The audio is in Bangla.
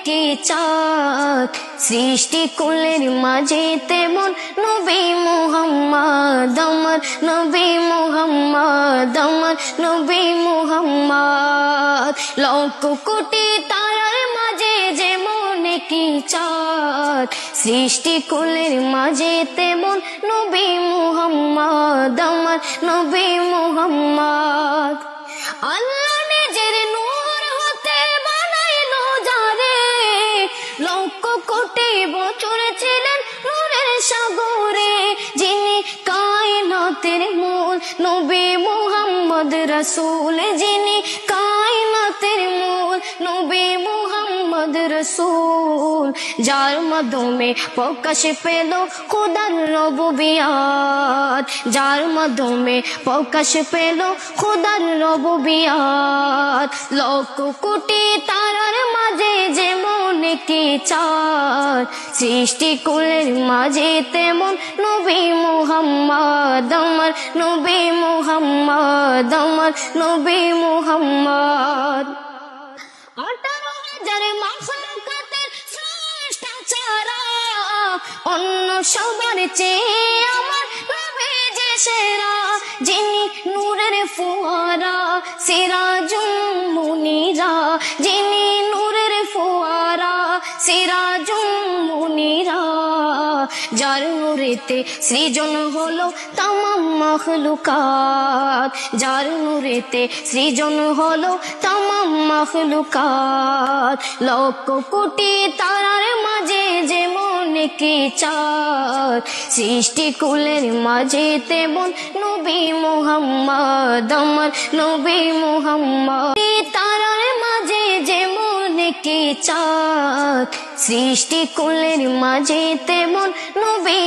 কি চাঁদ, সৃষ্টি কুলের মাঝে তেমন নবী মুহাম্মদ, আমার নবী মুহাম্মদ, আমার নবী মুহাম্মদ। লক্ষ কোটি তারার মাঝে যেমন কি চাঁদ, সৃষ্টি কুলের মাঝে তেমন নবী মুহাম্মদ, আমার নবী মুহাম্মদ। আল্লাহ নিজের নূর হতে বানাইলো যারে, লক্ষ কোটি বছর ছিলেন নূরের সাগরে, যিনি কায়নাতের মূল নবী মুহাম্মদ রাসূল, যিনি কায়নাতের মূল নবী মুহাম্মদ রাসূল। যার মাধ্যমে প্রকাশ পেল খোদার রুবুবিয়ত, যার মাধ্যমে প্রকাশ পেল খোদার রুবুবিয়ত। লক্ষ কোটি তারার মাঝে যেমন কি চাঁদ, সৃষ্টি কুলের মাঝে তেমন নবী মুহাম্মদ, আমার নবী মুহাম্মদ, আমার নবী মুহাম্মদ। 18,000 মাখলুকাতের স্রষ্টা ছাড়া অন্য সবার চেয়ে আমার নবী যে সেরা, যিনি নূরের ফোয়ারা সিরাজুল মুনিরা, যিনি নূরের ফোয়ারা সিরাজুল মুনিরা। যার নূরেতে সৃজন হলো তামাম মাখলুকাত, যার নূরেতে সৃজন হলো তামাম মাখলুকাত। লক্ষ কোটি তারার মাঝে যেমন কি চাঁদ, সৃষ্টি কুলের মাঝে তেমন নবী মুহাম্মদ, আমার নবী মুহাম্মদ। তারার মাঝে যেমন কি চাঁদ, সৃষ্টি কুলের মাঝে তেমন নবী।